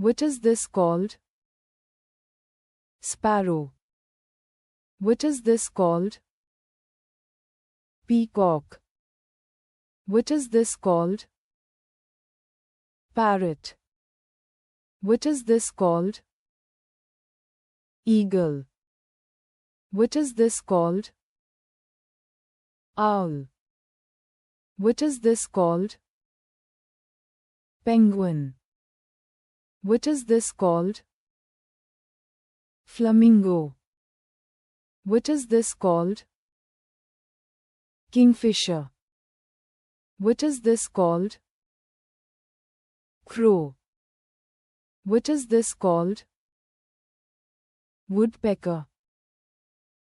Which is this called? Sparrow. Which is this called? Peacock. Which is this called? Parrot. Which is this called? Eagle. Which is this called? Owl. Which is this called? Penguin. Which is this called? Flamingo. Which is this called? Kingfisher. Which is this called? Crow. Which is this called? Woodpecker.